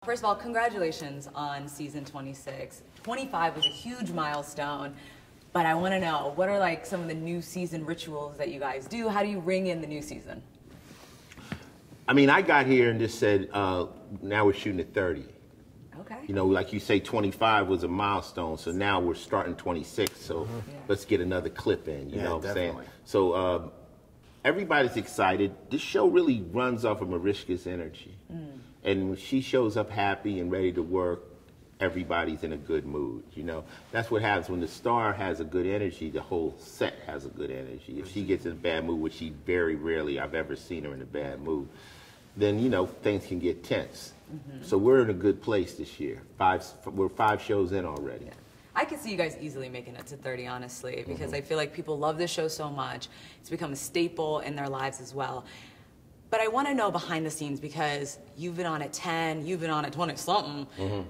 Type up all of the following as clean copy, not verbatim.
First of all, congratulations on season 26. 25 was a huge milestone, but I want to know, what are like some of the new season rituals that you guys do? How do you ring in the new season? I mean, I got here and just said, now we're shooting at 30. Okay. You know, like you say, 25 was a milestone, so now we're starting 26, so let's get another clip in, you know what I'm saying? So everybody's excited. This show really runs off of Mariska's energy. And when she shows up happy and ready to work, everybody's in a good mood, you know? That's what happens when the star has a good energy, the whole set has a good energy. If she gets in a bad mood, which she very rarely, I've ever seen her in a bad mood, then, you know, things can get tense. So we're in a good place this year. We're 5 shows in already. I could see you guys easily making it to 30, honestly, because I feel like people love this show so much. It's become a staple in their lives as well. But I want to know behind the scenes, because you've been on at 10, you've been on at 20-something.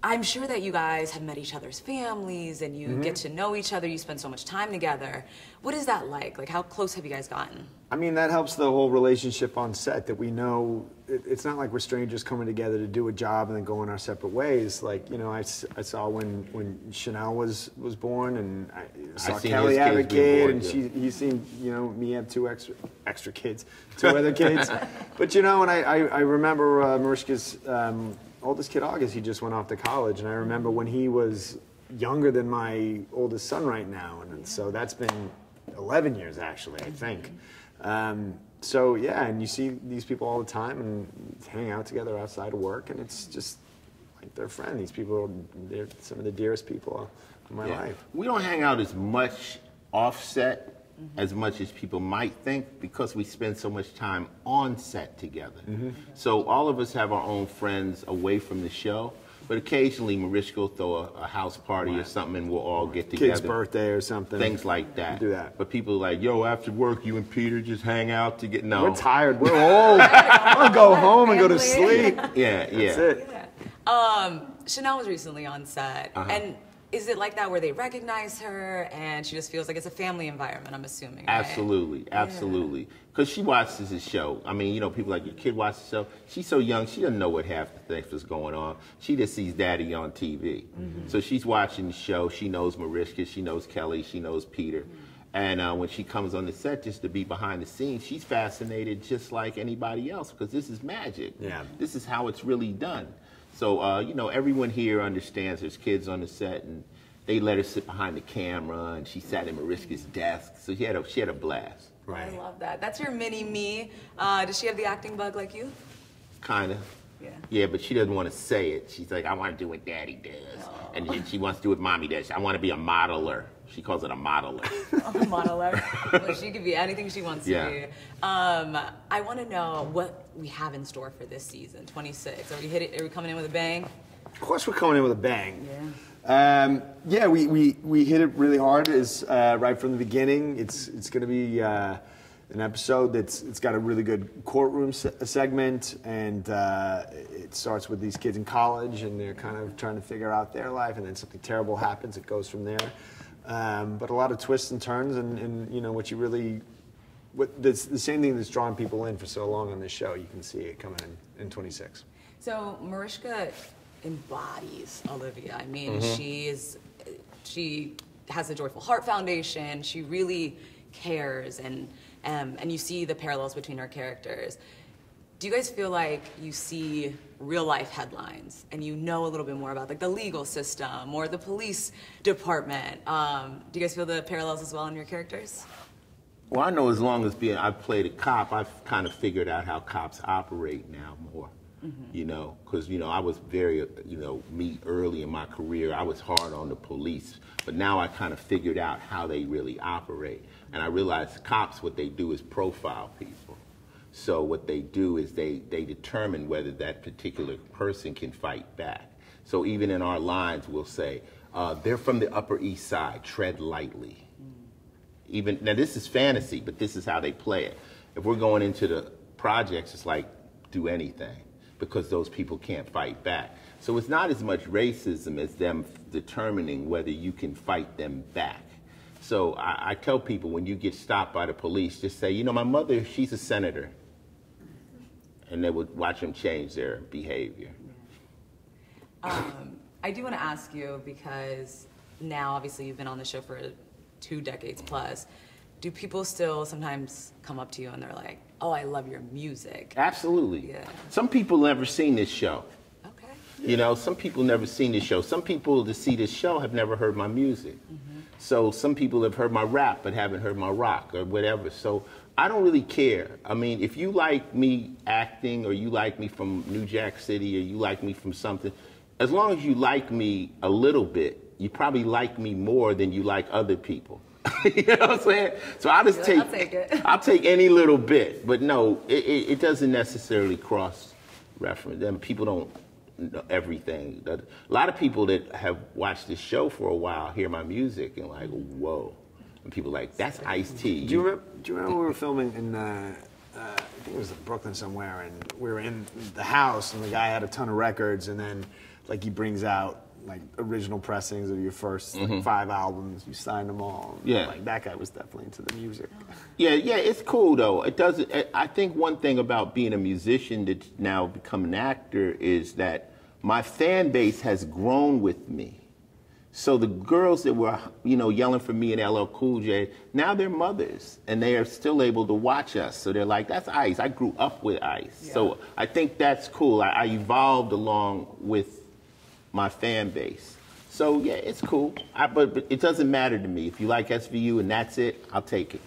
I'm sure that you guys have met each other's families and you get to know each other. You spend so much time together. What is that like? Like, how close have you guys gotten? I mean, that helps the whole relationship on set, that we know it's not like we're strangers coming together to do a job and then going our separate ways. Like, you know, I saw when Chanel was born, and I saw Kelly have a kid, and he's seen, you know, me have 2 extra kids, 2 other kids. But, you know, and I remember Mariska's oldest kid, August, he just went off to college, and I remember when he was younger than my oldest son right now, and so that's been 11 years actually, I think. So yeah, and you see these people all the time and hang out together outside of work, and it's just like they're friends. These people, they're some of the dearest people in my life. We don't hang out as much offset as much as people might think, because we spend so much time on set together. So all of us have our own friends away from the show, but occasionally Mariska will throw a house party or something, and we'll all get together. Kid's birthday or something. Things like that. Do that. But people are like, yo, after work, you and Peter just hang out to get, no. We're tired, we're old. I want to go home and go to sleep. Yeah. That's it. Chanel was recently on set, and is it like that where they recognize her and she just feels like it's a family environment, I'm assuming, right? Absolutely, absolutely. Because she watches the show. I mean, you know, people like, your kid watches the show. She's so young, she doesn't know what half the things was going on. She just sees Daddy on TV. So she's watching the show. She knows Mariska, she knows Kelly, she knows Peter. And when she comes on the set just to be behind the scenes, she's fascinated just like anybody else, because this is magic. This is how it's really done. So, you know, everyone here understands there's kids on the set, and they let her sit behind the camera, and she sat at Mariska's desk. So she had a blast. I love that. That's your mini-me. Does she have the acting bug like you? Kind of. Yeah, but she doesn't want to say it. She's like, I want to do what Daddy does. And then she wants to do what Mommy does. I want to be a modeler. She calls it a modeler. A modeler. Well, she could be anything she wants to be. I want to know what we have in store for this season, 26. Are we coming in with a bang? Of course we're coming in with a bang. Yeah, we hit it really hard right from the beginning. It's going to be an episode it's got a really good courtroom segment, and it starts with these kids in college, and they're kind of trying to figure out their life, and then something terrible happens. It goes from there. But a lot of twists and turns, and you know, the same thing that's drawn people in for so long on this show. You can see it coming in 26. So Mariska embodies Olivia. I mean, she has the Joyful Heart Foundation. She really cares, and you see the parallels between her characters. Do you guys feel like you see real life headlines and you know a little bit more about like the legal system or the police department? Do you guys feel the parallels as well in your characters? Well, I know as long as I've played a cop, I've kind of figured out how cops operate now more. You know, because, you know, I was very, you know, me early in my career, I was hard on the police. But now I kind of figured out how they really operate. And I realized cops, what they do is profile people. So what they do is they determine whether that particular person can fight back. So even in our lines, we'll say, they're from the Upper East Side, tread lightly. Now this is fantasy, but this is how they play it. If we're going into the projects, it's like, do anything, because those people can't fight back. So it's not as much racism as them determining whether you can fight them back. So I tell people, when you get stopped by the police, just say, you know, my mother, she's a senator. And they would watch them change their behavior. I do want to ask you, because now obviously you've been on the show for 2 decades plus. Do people still sometimes come up to you and they're like, "Oh, I love your music"? Absolutely. Yeah. Some people never seen this show. Okay. You know, some people never seen this show. Some people that see this show have never heard my music. So some people have heard my rap but haven't heard my rock or whatever. So I don't really care. I mean, if you like me acting or you like me from New Jack City or you like me from something, as long as you like me a little bit, you probably like me more than you like other people. You know what I'm saying? So I'll just I'll take it. I'll take any little bit. But no, it doesn't necessarily cross-reference. Them people don't know everything. A lot of people that have watched this show for a while hear my music and like, whoa. And people are like, that's Ice-T. Do you remember we were filming in, I think it was Brooklyn somewhere, and we were in the house, and the guy had a ton of records, and then like he brings out like original pressings of your first like, 5 albums. You signed them all. Yeah. Like that guy was definitely into the music. Yeah, it's cool though. It doesn't. I think one thing about being a musician that's now become an actor is that my fan base has grown with me. So the girls that were, you know, yelling for me and LL Cool J, now they're mothers and they are still able to watch us. So they're like, that's Ice. I grew up with Ice. Yeah. So I think that's cool. I evolved along with my fan base. So yeah, it's cool. But it doesn't matter to me. If you like SVU and that's it, I'll take it.